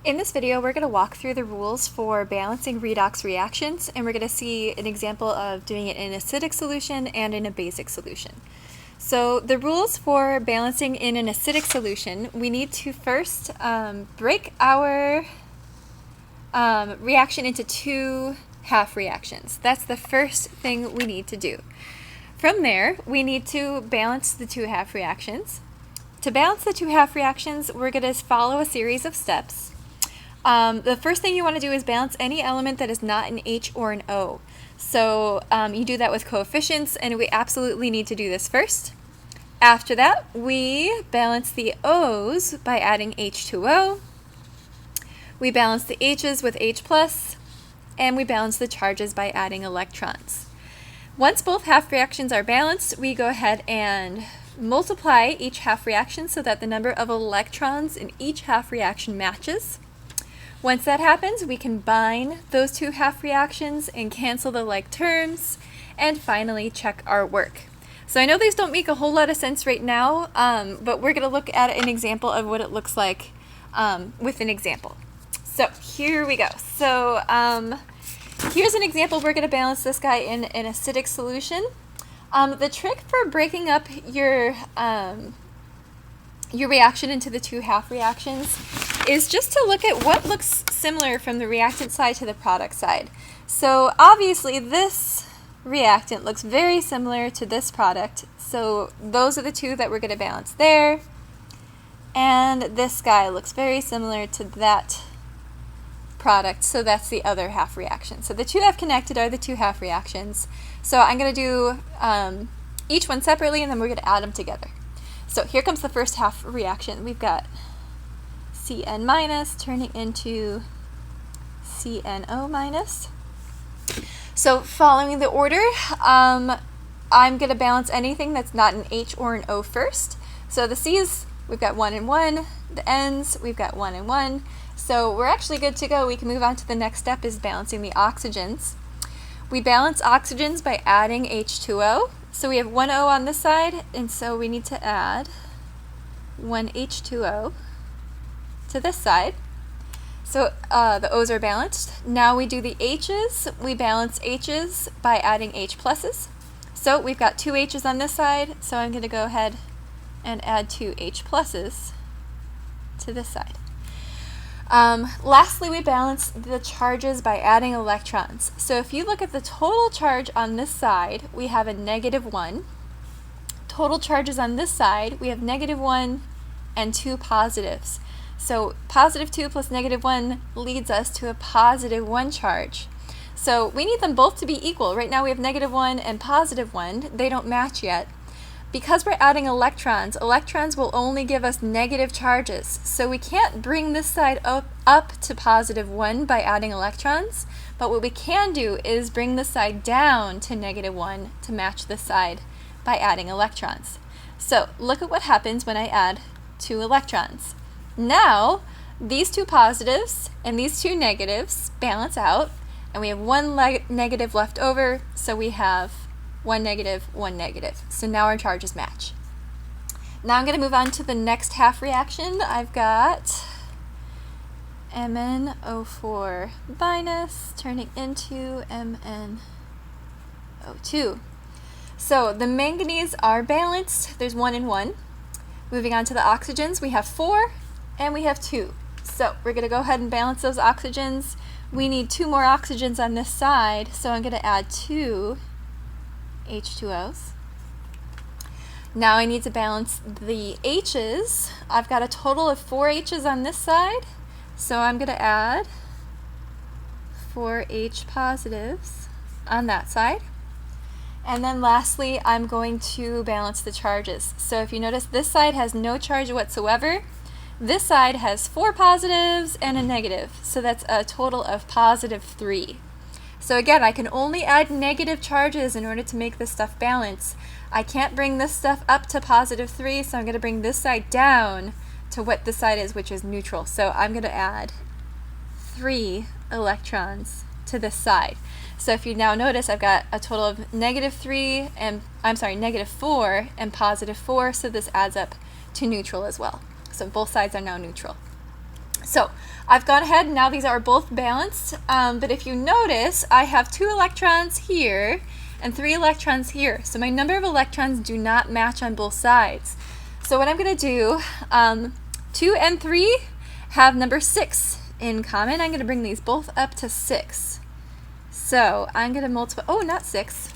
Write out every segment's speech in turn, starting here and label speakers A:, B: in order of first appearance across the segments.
A: In this video, we're going to walk through the rules for balancing redox reactions, and we're going to see an example of doing it in an acidic solution and in a basic solution. So the rules for balancing in an acidic solution, we need to first break our reaction into two half reactions. That's the first thing we need to do. From there, we need to balance the two half reactions. To balance the two half reactions, we're going to follow a series of steps. The first thing you want to do is balance any element that is not an H or an O. So you do that with coefficients, and we absolutely need to do this first. After that, we balance the O's by adding H2O. We balance the H's with H+, and we balance the charges by adding electrons. Once both half reactions are balanced, we go ahead and multiply each half reaction so that the number of electrons in each half reaction matches. Once that happens, we combine those two half reactions and cancel the like terms, and finally check our work. So I know these don't make a whole lot of sense right now, but we're going to look at an example of what it looks like with an example. So here we go. So here's an example. We're going to balance this guy in an acidic solution. The trick for breaking up your reaction into the two half reactions is just to look at what looks similar from the reactant side to the product side. So obviously this reactant looks very similar to this product, so those are the two that we're going to balance there. And this guy looks very similar to that product, so that's the other half reaction. So the two I've connected are the two half reactions. So I'm going to do each one separately, and then we're going to add them together. So here comes the first half reaction. We've got Cn minus turning into CnO minus. So following the order, I'm going to balance anything that's not an H or an O first. So the C's, we've got 1 and 1. The N's, we've got 1 and 1. So we're actually good to go. We can move on to the next step, is balancing the oxygens. We balance oxygens by adding H2O. So we have 1 O on this side, and so we need to add 1 H2O to this side. So the O's are balanced. Now we do the H's. We balance H's by adding H pluses. So we've got 2 H's on this side, so I'm going to go ahead and add 2 H pluses to this side. Lastly, we balance the charges by adding electrons. So if you look at the total charge on this side, we have a -1. Total charges on this side, we have -1 and 2 positives. So +2 plus -1 leads us to a +1 charge. So we need them both to be equal. Right now we have -1 and +1. They don't match yet. Because we're adding electrons, electrons will only give us negative charges. So we can't bring this side up to +1 by adding electrons, but what we can do is bring this side down to -1 to match this side by adding electrons. So look at what happens when I add 2 electrons. Now, these 2 positives and these 2 negatives balance out, and we have 1 negative left over, so we have 1 negative, 1 negative. So now our charges match. Now I'm going to move on to the next half reaction. I've got MnO4 minus turning into MnO2. So the manganese are balanced. There's 1 and 1. Moving on to the oxygens, we have 4 and we have 2. So we're going to go ahead and balance those oxygens. We need 2 more oxygens on this side, so I'm going to add 2 H2Os. Now I need to balance the H's. I've got a total of 4 H's on this side, so I'm going to add 4 H positives on that side. And then lastly, I'm going to balance the charges. So if you notice, this side has no charge whatsoever. This side has 4 positives and a negative, so that's a total of +3. So again, I can only add negative charges in order to make this stuff balance. I can't bring this stuff up to +3, so I'm going to bring this side down to what this side is, which is neutral. So I'm going to add 3 electrons to this side. So if you now notice, I've got a total of -4 and +4, so this adds up to neutral as well. So both sides are now neutral. So I've gone ahead, now these are both balanced, but if you notice, I have 2 electrons here and 3 electrons here. So my number of electrons do not match on both sides. So what I'm going to do, 2 and 3 have number 6 in common. I'm going to bring these both up to 6. So I'm going to multiply, oh, not 6.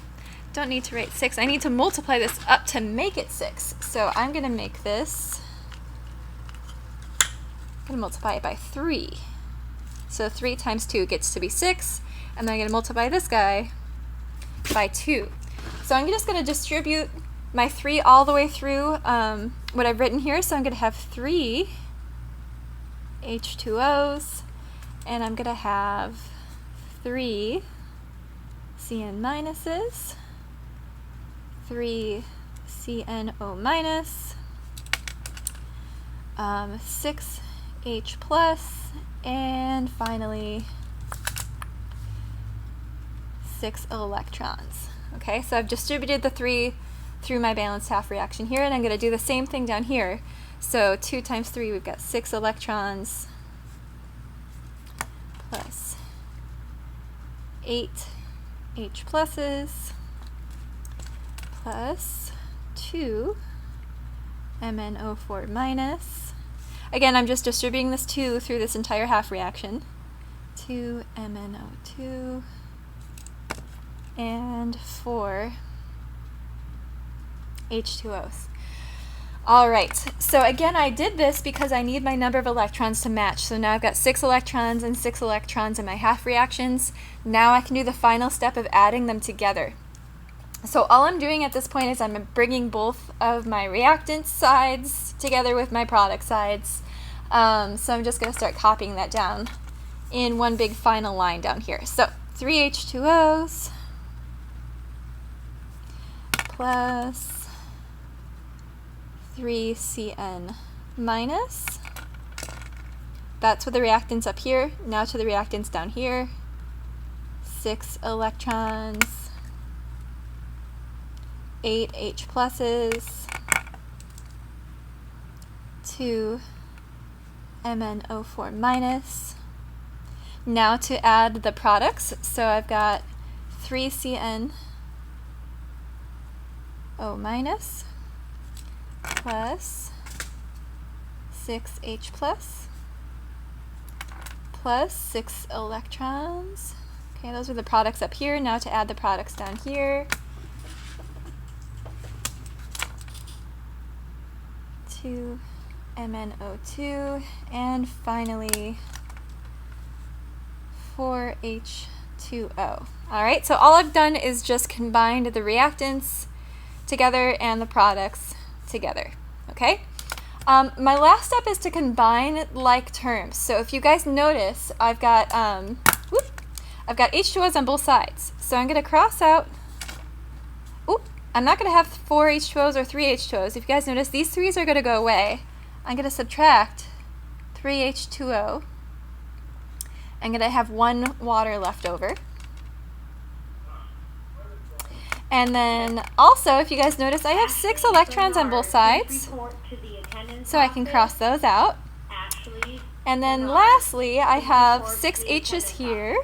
A: Don't need to write 6. I need to multiply this up to make it 6. So I'm going to make this, I'm going to multiply it by 3. So 3 times 2 gets to be 6. And then I'm going to multiply this guy by 2. So I'm just going to distribute my 3 all the way through what I've written here. So I'm going to have 3 H2Os, and I'm going to have 3 Cn minuses, 3 CnO minus, 6 H plus, and finally 6 electrons. Okay, so I've distributed the 3 through my balanced half reaction here, and I'm going to do the same thing down here. So 2 times 3, we've got 6 electrons plus 8 H pluses plus 2 MnO4 minus. Again, I'm just distributing this 2 through this entire half reaction. 2 MnO2 and 4 H2Os. All right, so again, I did this because I need my number of electrons to match. So now I've got 6 electrons and 6 electrons in my half reactions. Now I can do the final step of adding them together. So all I'm doing at this point is I'm bringing both of my reactant sides together with my product sides. So I'm just going to start copying that down in one big final line down here. So 3 H2Os plus 3 Cn minus. That's with the reactants up here. Now to the reactants down here. 6 electrons, 8 H pluses, 2 MnO4 minus. Now to add the products. So I've got 3 CnO minus plus 6 H plus 6 electrons. Okay, those are the products up here. Now to add the products down here. 2 MnO2 and finally 4 H2O. Alright, so all I've done is just combined the reactants together and the products together. Okay? My last step is to combine like terms. So if you guys notice, I've got H2Os on both sides. So I'm going to cross out, I'm not going to have 4 H2Os or 3 H2Os. If you guys notice, these 3's are going to go away. I'm going to subtract 3 H2O. I'm going to have 1 water left over. And then also, if you guys notice, I have 6 electrons on both sides. So I can cross those out. And then lastly, I have 6 H's here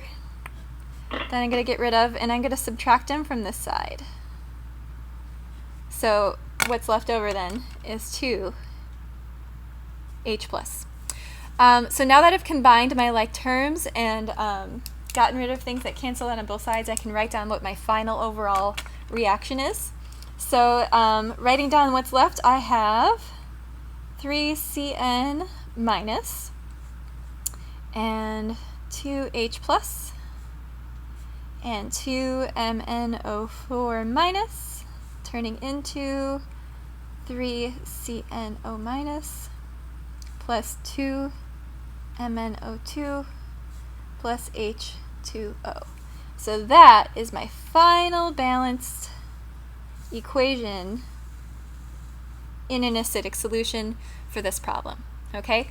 A: that I'm going to get rid of, and I'm going to subtract them from this side. So what's left over then is 2 H plus. So now that I've combined my like terms and gotten rid of things that cancel out on both sides, I can write down what my final overall reaction is. So writing down what's left, I have 3 Cn minus and 2 H plus and 2 MnO4 minus, turning into 3 CnO minus plus 2 MnO2 plus H2O. So that is my final balanced equation in an acidic solution for this problem. Okay?